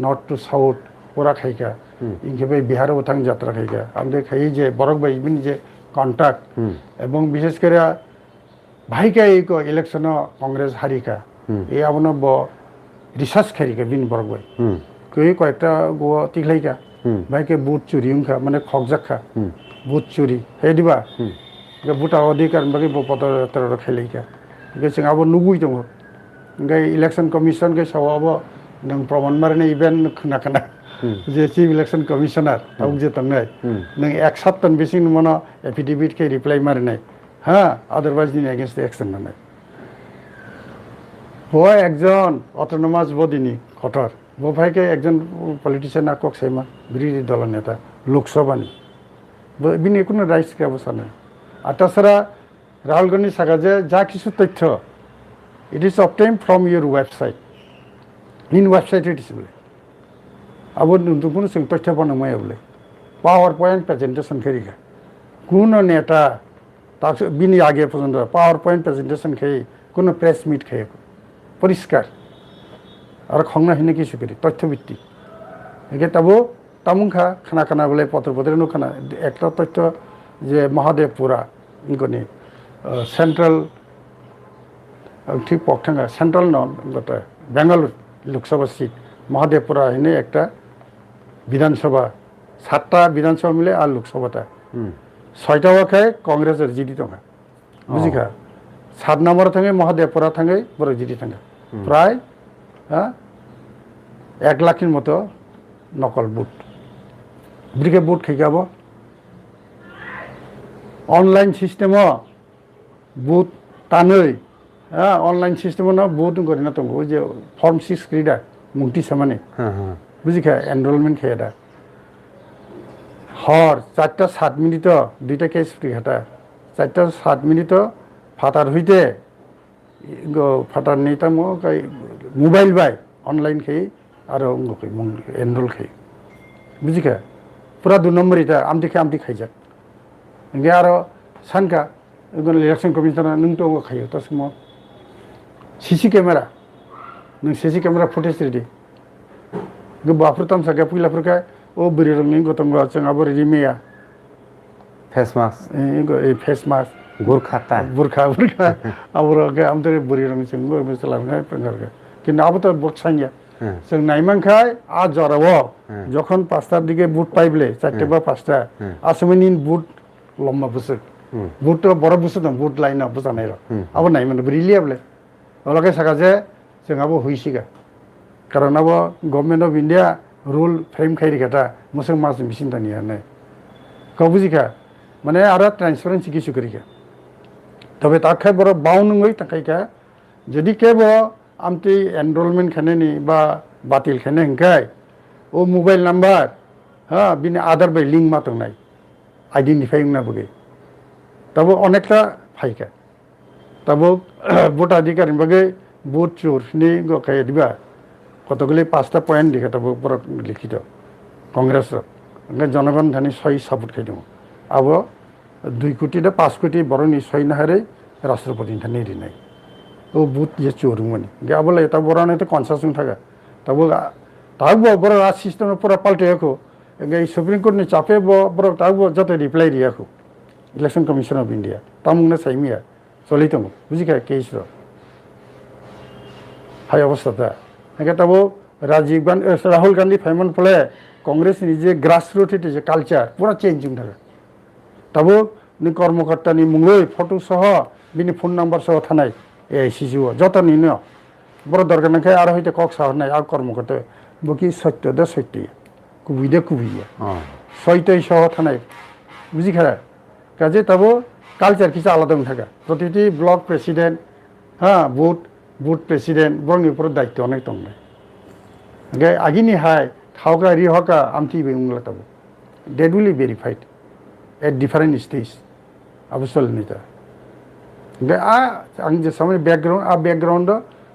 Speaker 2: north two south পুরা খাইকা ইনকে বিহারও থাং যাত্রা খাইকা আমাদের খাই যে বরক ভাই ইবিন যে কন্টাক্ট এবং বিশেষ করে ভাইকা এই ইলেকশন কংগ্রেস হারিকা এই আবন রিসার্চ খারিকা বিন বরক ভাই কই কয়েকটা গো তিখলাইকা ভাইকে বুট চুরি উনখা মানে খকজাখা বুট চুরি হে দিবা বুটা অধিকার বাকি পদযাত্রা খাইলাইকা जों अब नुबुई दङ ओमफ्राय इलेक्शन कमिसन के सावाबो नों प्रमाण मारिनाय इभेन्ट खोनाखाना जे चिफ इलेक्शन कमिशनार ताव जे तंनाय नों एक सप्ताह बेसिं मनो एफिडेविट के रिप्लाई मारिनाय हा अदरवाइज इन एगेंस्ट एक्शन नाय हो एकजन অটোনমাস বডিনি খটর বফাইকে একজন পলিটিশিয়ান আকক সেমা বিরোধী দল নেতা লোকসভানি বিনি কোনো রাইটস কে অবস্থা নাই আর তাছাড়া রাহুল গান্ধী সাকা যে যা কিছু তথ্য it is obtain from your website in website it is বলে আবার কোনো जों তথ্য বানামায় বলে পাওয়ার পয়েন্ট প্রেজেন্টেশন করিকা কোনো নেতা তাক বিনি আগে পর্যন্ত পাওয়ার পয়েন্ট প্রেজেন্টেশন খাই কোনো প্রেস মিট খাই পরিষ্কার আর খংনা হিনে কিছু করি তথ্যভিত্তিক একে তাবো তামুখা খানা খানা বলে পত্র পত্রে খানা একটা তথ্য যে মহাদেবপুরা ইনকনি सेंट्रल ठीक पक्षांगा सेंट्रल नन गता बेंगालुरु लोकसभा सीट महादेवपुरा हिने एकटा विधानसभा 7टा विधानसभा मिले और लोकसभाटा 6टा वाखाय कांग्रेसर जिडी दंगा बुझिखा 7 नम्बर थांगे महादेवपुरा थांगे बर जिडी थांगा प्राय 1 लाखिर मतो नकल बुट ब्रिके बुट खाइगाबो ऑनलाइन सिस्टेम बुथ तानै ऑनलाइन सिस्टेम ना बुथ गरिना दंगो जे फर्म 6 क्रिडा मुंटी सामाने बुझिखा एनरोलमेंट खेदा हर 4टा 7 मिनिट 2टा केस फ्री हाटा 4टा 7 मिनिट फाटार हইতে फाटार नेता मो मोबाइल बाय ऑनलाइन खे आरो गखै एनरोल खे बुझिखा पूरा 2 नम्बर इटा आमति खाइजा इंगे आरो सानका इलेक्शन कमिशनार नों तो खायो तसमो सीसी कैमरा नों सीसी कैमरा फुटेज रेडी गो बाफ्रुताम सागा पुइलाफोरका ओ बिरि रंनि गतंग जों आबो रेडी मेया
Speaker 1: फेस मास्क
Speaker 2: ए फेस मास्क
Speaker 1: बुरखाता
Speaker 2: बुरखा आबो के आमतरे बिरि रंनि जों गो मिसलामना प्रंगारका किन्तु आबो तो बुट साइया जों नाइमानखाय आ जरावो যখন 5টার দিকে বুট পাইবলে 4টা বা 5টা আসমিনিন বুট লম্বা বসে বুট তো বড় বসে দম বুট লাইন বসানাই র আবার নাই মানে ব্রিলিয়া বলে ওলাকে সাকা যে जोंहाबो হইছিগা কারণ আবো government of India rule frame খাই রেখাটা মোসং মাস মেশিন দানিয়া নাই কবুজিকা মানে আরো ট্রান্সপারেন্সি কিছু করিকা তবে তাখাই বড় বাউনঙ্গই তাকাইকা যদি কেব আমতি এনরোলমেন্ট খানেনি বা বাতিল খানে হংকাই ও মোবাইল নাম্বার হ্যাঁ বিনে আধার বাই লিঙ্ক মাতং নাই আইডেন্টিফাইং না বগে তবে অনেকটা ফাইকা তবে ভোটাধিকার বগে ভোট চোর নি গখাই দিবা কতগুলি 5টা পয়েন্ট লিখা তবে উপর লিখিত কংগ্রেস জনগণ ধানি 6 সাপোর্ট খাই দङ अब 2 কোটি না 5 কোটি বরনি 6 নাহারে রাষ্ট্রপতি ধানি রিনাই ও বুথ যে চোরুমনি গাবলে এটা বরানে তো কনসাসন থাকা তবে তাগবো বড় রাজ সিস্টেম পুরো পাল্টে রাখো এই সুপ্রিম কোর্ট নি চাপে বড় তাগবো যত রিপ্লাই রিয়াখো ইলেকশন কমিশন অফ ইন্ডিয়া তামুংনা সাইমিয়া চলিতম বুঝিকা কেস হাই অবস্থাটা একে তবে রাহুল গান্ধী ফাইমন ফলে কংগ্রেস নিজে গ্রাসরুট যে কালচার পুরো চেঞ্জিং থাকে তবে নি কর্মকর্তা নি মুঙ্গই ফটো সহ বিনি ফোন নাম্বার সহ থানাই এআইসিসিও যত নিন বড় দরকার না খাই আর হইতে কক সাহস নাই আর কর্মকর্তা বকি সত্য দে সত্য কুবিদে কুবিয়া সৈতই সহ থানাই বুঝিখা কাজে তবে কালচার কিছু আলাদা থাকা প্রতিটি ব্লক প্রেসিডেন্ট হ্যাঁ বুথ প্রেসিডেন্ট বরং উপর দায়িত্ব অনেক দं আগিনি হাই থাওকা রিহকা আমতি বেংলা তবে date will be verified at different stage অবশ্যই নিতা आं जेसेबां बेकग्राउन्ड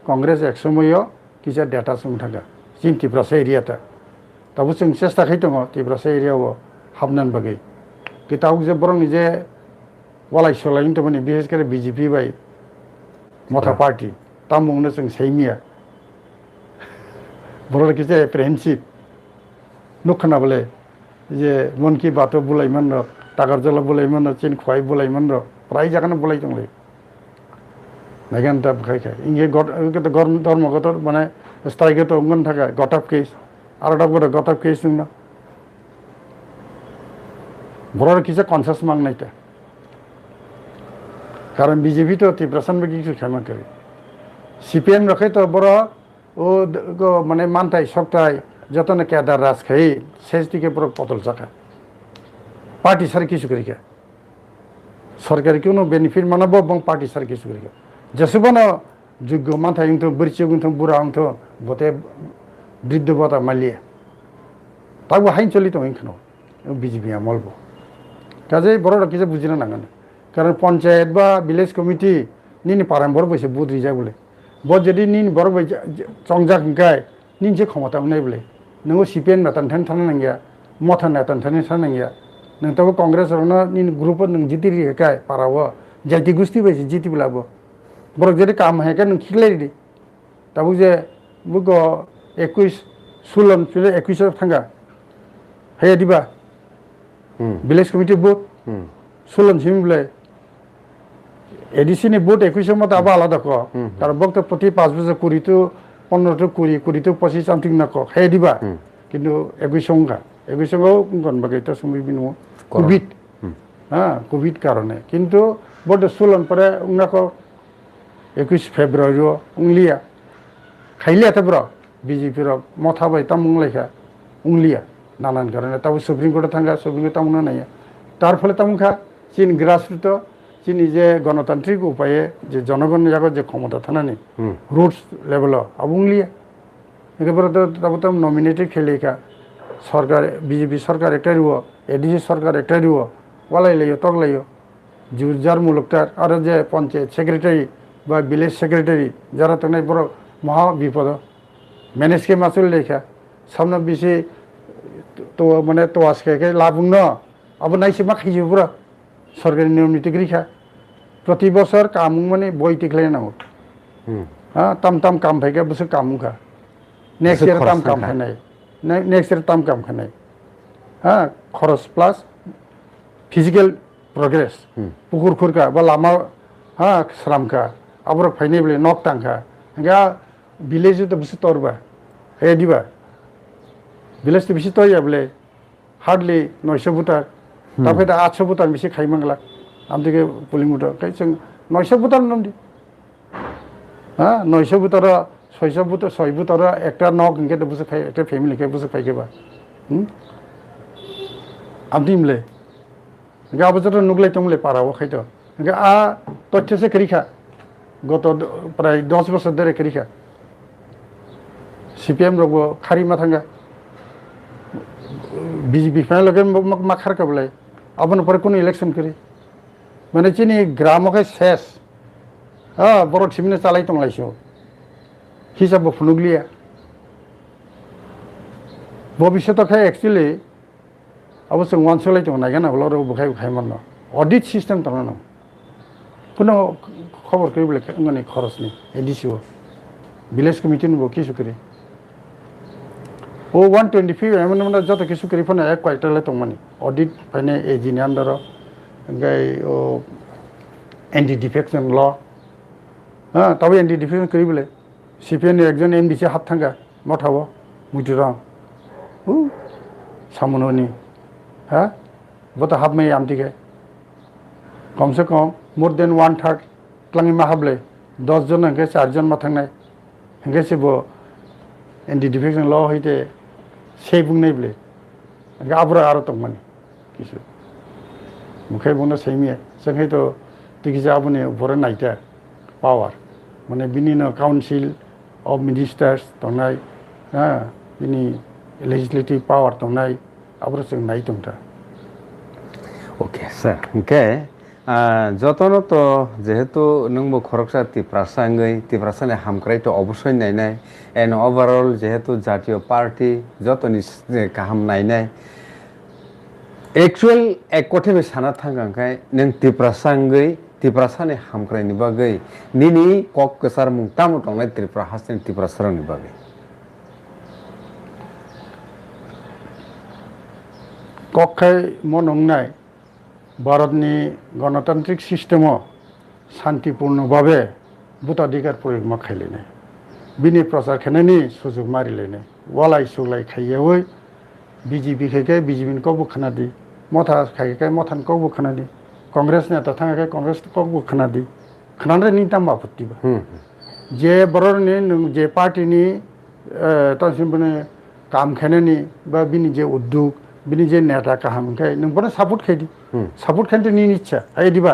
Speaker 2: कंग्रेस एक समयो किसा डेटा जों थांगा जों तिफ्रासा एरियाता दाबो जों सेस्था खाय दङ तिफ्रासा एरियायाव हाबनान बागै किताव जे बरं जे वालाय सोलायनि तो माने बिसेस करे बीजेपी बाय मथा पार्टी तामुंनो जों सैमिया बर' किसे एप्रेहेन्सिभ नुखना बोले जे मन की बात बुलायमोन र टागारजला बुलायमोन र चिन खुवाय बुलायमोन र प्राय जागानो बुलाय दंलै नायगान दा खायखा इंगे धर्मगत माने स्ट्राइकगत उंगन थाका गटाप केस आरो दा गटाप केस नंना बर' किसे कनसास मांनायता कारण बीजेपी तो तिब्रासान बायदि किछु खालामा करे सीपीएम रखे तो बर' ओ माने मानथाय सप्ताय जतन केदार राज खाई शेष दिके बर' पतल जाखा पार्टी सार किछु करिका सरकार क्यों बेनिफिट मानाबो बं पार्टी सार किछु करिका जेसेबानो যোগ্য मानथाय उंथ बोरचियो उंथ बुरा उंथ बते बृद्ध बता मालिया ताबो हाइन चलि तो इंखनो बीजेपी मलबो काजे बर' किसे बुजिना नांगोन कारण पंचायत बा विलेज कमिटी निनि पाराम बर बैसे बुद्रि जा बोले बहुत जदि निन बर बै चंजा खंखाय निन जे क्षमता उनाय बोले नंगो सीपीएम ना तन थाना नंगिया मथा ना तन थाना थाना नंगिया नंताबो कांग्रेस रना निन ग्रुप नंग जितिरि हेकाय पाराव जाति गुस्ती बैसे जिति बिलाबो बर जदि काम हेका नंग खिखलाय दि ताबो जे बुगो 21 16 फिले 21 थांगा हे दिबा विलेज कमिटी बुथ 16 सिम बोले एडिसि नि बुथ 21 मत आबा आलादा क तार बक्त प्रति 5 बजे कुरि तो 15 तो कुरि तो 25 सामथिं ना क हे दिबा किन्तु 21 संगा 21 गो गन बागै त सुमि बिनु कोविड हां कोविड कारणे किन्तु बड 16 परे उंगा को 21 फेब्रुवारि उंगलिया खाइलिया त ब्र बीजेपी र मथा बाय त मुंगलायखा उंगलिया नानान कारणे ताबो सुप्रीम कोर्ट थांगा सुप्रीम कोर्ट तामुना नाया तार फले तामुखा चीन ग्रासरुट चीनी जे गणतांत्रिक उपाये जे जनगण जागत जे क्षमता थानानि रूट्स लेवल अबुंगलिया एकेबारे तो ताबो तो नॉमिनेटेड खेलेका सरकार बीजेपी सरकार एकटा रिव एडीसी सरकार एकटा रिव वालाय लयो तगलायो जुजार मुलुकटार आरो जे पंचायत सेक्रेटारि बा विलेज सेक्रेटारि जारा तनाय बर महा विपद मैनेज के मासुल लेखा सामना बिसे तो माने तो आसके लाबुंग न अब नाइसे मा खाइजो पुरा सरकारी नियम नीति गृखा प्रति बছর कामुं माने बय टिकलाय नांगौ हां तम काम फैगा बस कामुं का नेक्स्ट ईयर तम काम खानाय नेक्स्ट ईयर तम काम खानाय हां खरच प्लस फिजिकल प्रोग्रेस पुकुर खुरका बा लामा हां श्रामका अब्र फाइने बले नक टांका गा विलेज तो बस तोरबा हे दिबा विलेज तो बिसि तोया बले हार्डली 900 बुटार तापे दा 800 बुटार बिसि खाइमांगला आमदिके पुलिंग बुटार कै जों 900 बुटार नमदि हां 900 बुटार 600 बुटार 6 बुटार एकटा नक इनके तो बस खाइ एकटा फैमिली के बस खाइकेबा आमदिमले गाबो जतो नुगलाय तंगले पाराव खाइतो आ तथ्य से करिखा गत प्राय 10 বছর ধরে करिखा सीपीएम रगो खारि मा थांगा बीजेपी फैन लगे माखार कबले अपन पर कोन इलेक्शन करी माने चिनी ग्राम के शेष हां बर टिमने चालाय तंलायसो हिसाब फुनुगलिया भविष्यत खाय एक्चुअली अब जों वानसलाय दं नायगा ना बलर बखाय बखाय मन ऑडिट सिस्टम तंना कुनो खबर कइबले माने खरसनि एडिसिओ विलेज कमिटी नु किसु करी ओ 125 एमएनएम जत किसु करी फने एक क्वार्टरले तंमानि ऑडिट फाइने एजिनि अंडर गाय ओ एंटी डिफेक्शन ल हां तब एंटी डिफेक्शन करिबले सीपीएन एकजन एमडीसी हाथ थांगा मथावो मुटिरा सामनोनि हां बत हाफ में आमतिके कम से कम मोर देन 1/3 क्लांगि मा हाबले 10 जन हंगे 4 जन मा थांनाय हंगे सेबो एंटी डिफेक्शन ल होइते से बुंनाय बले गाब्रा आरो तंमानि किसु मुखे बुंनो सैमिया जोंहाय तो दिखिजा आबुनि बर नायता पावर माने बिनिनो काउन्सिल अफ मिनिस्टार्स तंनाय हां बिनि लेजिस्लेटिव पावर तंनाय आब्रो जों नाय तंता
Speaker 1: ओके सर ओके যতন তো যেহেতু নংবো খরকসা তিপ্রাসাঙ্গই তিপ্রাসানে হামক্রাই তো অবশ্যই নাইনাই এন্ড ওভারঅল যেহেতু জাতীয় পার্টি যতনি কাহাম নাইনাই एक्चुअल एक कोठे में साना थांगांखाय नों तिप्रासांगै तिप्रासानि हामक्रायनि बागै निनि कक केसार मुंता मुतंनाय त्रिपुरा हासनि तिप्रासारनि बागै
Speaker 2: कक्षाय मनंनाय भारतनि गणतान्त्रिक सिस्टेमाव शान्तिपूर्णभावे भोटाधिकार प्रयोग खालायनाय बिनि प्रचार खालायनायनि सुजुग मारिलायनाय वालाय सुलाय खायैयै बीजेपी खायखाय बीजेपी को बुखना दी मथा खायखाय मथान को बुखना दी कांग्रेस नेता थांगाखाय कांग्रेस को बुखना दी खनाने नि ताम आपत्ति बा जे बररनि जे पार्टी नि तसिम बने काम खायनायनि बा बिनि जे उद्योग बिनि जे नेता काहामखाय नों बने सपोर्ट खायदि सपोर्ट खायते नि इच्छा आइदिबा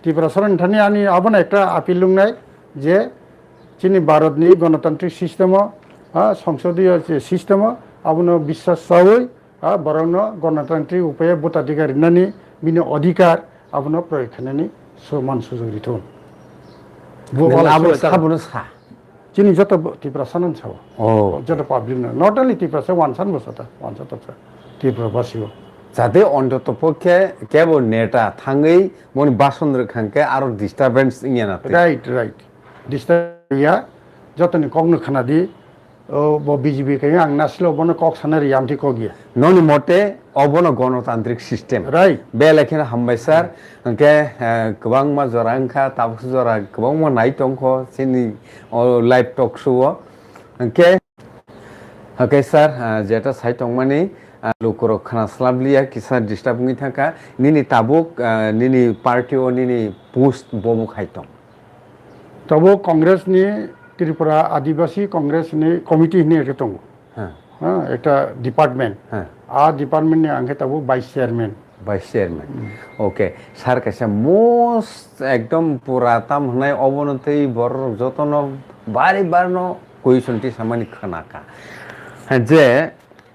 Speaker 2: त्रिपुरा सरकारनि आनि आबना एकटा आपिल लुंनाय जे जोंनि भारतनि गणतान्त्रिक सिस्टेमाव संसदीय सिस्टेमाव आबनो विश्वास सावै बरंनो गणतान्त्रिक उपाय भोटाधिकार रिनानि बिनि अधिकार आबनो प्रयोग खालायनायनि समान सुजुग रिथोन
Speaker 1: आबो साबनो सा
Speaker 2: जोंनि जत त्रिपुरा सानन साव
Speaker 1: ओ
Speaker 2: जत पाब्लिक नट ओनलि त्रिपुरा सा वानसान बसता वानसा तथा त्रिपुरा बासिबो
Speaker 1: जाते अन्तत पक्षे केवल नेता थाङै मनि बासन रोखांके आरो डिस्टार्बेंस इयाना
Speaker 2: राइट राइट डिस्टार्बिया जतनि कग्न खानादि बो बीजेपी कहीं आं नासलो बनो कक सानारि यामथि को गया
Speaker 1: ननि मते अबनो गणतान्त्रिक सिस्टेम
Speaker 2: राइट
Speaker 1: बे लेखिन हामबाय सार अंके गोबां मा जरांखा ताबस जरा गोबां मा नाय टंखो सिनि लाइव टक शो अंके ओके सार जेटा साइट टंमानि लोकरो खानास्लाबलिया किसा डिस्टार्बिंग थाका निनि ताबुक निनि पार्टी ओ निनि पोस्ट बमु खाइतम
Speaker 2: तबो कांग्रेस नि त्रिपुरा आदिवासी कांग्रेस नि कमिटी नि एक दङ हां एकटा डिपार्टमेन्ट आ डिपार्टमेन्ट नि आंखे तबो वाइस चेयरमैन
Speaker 1: ओके सार कैसे मोस्ट एकदम पूरा ताम हनाय अवनति बर जतन बारे बारनो क्वेश्चनति सामानि खनाका जे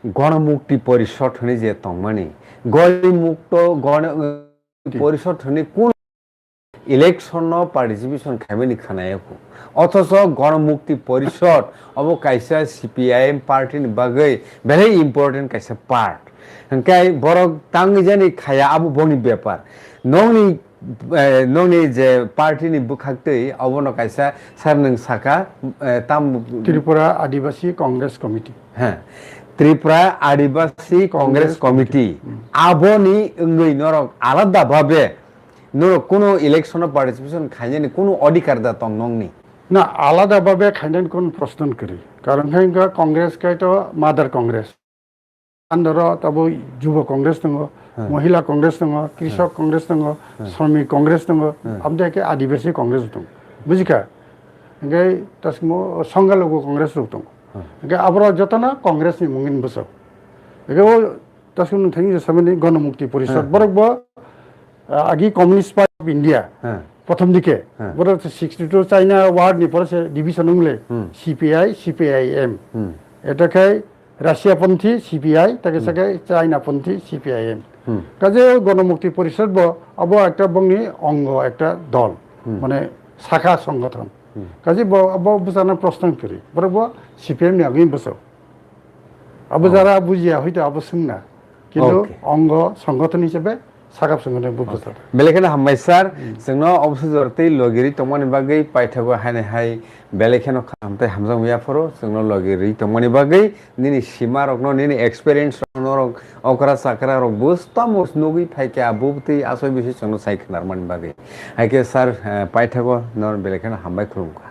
Speaker 1: गणमुक्ति परिषद हनि जे तंमानि गणमुक्त गण परिषद हनि कोन इलेक्शन पार्टिसिपेशन खाइमेनि खानायखौ अथच गणमुक्ति परिषद अब कायसा सीपीआईएम पार्टी नि बागै भेरी इम्पोर्टेंट कायसा पार्ट हंकाय बरक तांगि जानि खाया आबो बनि बेपार नोंनि जे पार्टी नि बुखाक्तै अबनो कायसा सार नों साका ताम
Speaker 2: त्रिपुरा आदिवासी कांग्रेस कमिटी
Speaker 1: हां त्रिपुरा आदिवासी कांग्रेस कमिटी आबोनि इंगै नरक आलादा भाबे नो कोनो इलेक्शन पार्टिसिपेशन खाइने कोनो अधिकार दा तंग नंगनि
Speaker 2: ना आलादा भाबे खाइने कोन प्रश्न करी कारण हैगा कांग्रेस का तो मदर कांग्रेस अंदर तब युव कांग्रेस दङ महिला कांग्रेस दङ कृषक कांग्रेस दङ श्रमिक कांग्रेस दङ अब के आदिवासी कांग्रेस दङ बुझिका गे तस्मो संगालगु कांग्रेस दङ गे अब्र जतना कांग्रेस नि मुंगिन बसो गे वो तस्मो थंगि समनि गणमुक्ति परिषद बरक आगि कम्युनिस्ट पार्टी अफ इंडिया प्रथम दिके बरक 62 चाइना वार्ड नि परसे डिविजन नंगले सीपीआई सीपीआईएम एटाखाय राशियापन्थी सीपीआई ताके सके चाइनापन्थी सीपीआईएम काजे गणमुक्ति परिषद ब अब एकटा बंगनि अंग एकटा दल माने शाखा संगठन काजे अब बुझाना प्रश्न करी बरक सीपीएम नि आगै बसो अब जरा बुझिया हयतो अब सुनना किन्तु अंग संगठन हिसाबै सागाब संगठन बुझा
Speaker 1: बेलेखाने हामबाय सार जोंनो अबसो जरतै लगिरि तमनि बागै पाइथागो हाने हाय बेलेखानो खामथाय हामजां मियाफोरो जोंनो लगिरि तमनि बागै निनि सीमा रकनो निनि एक्सपीरियंस रक अकरा साकरा रक बुस्ता मस नगै फाइके आबुबतै आसय बिसि जोंनो साइखनार मानि बागै हायके सार पाइथागो नर बेलेखानो हामबाय खुलुमखा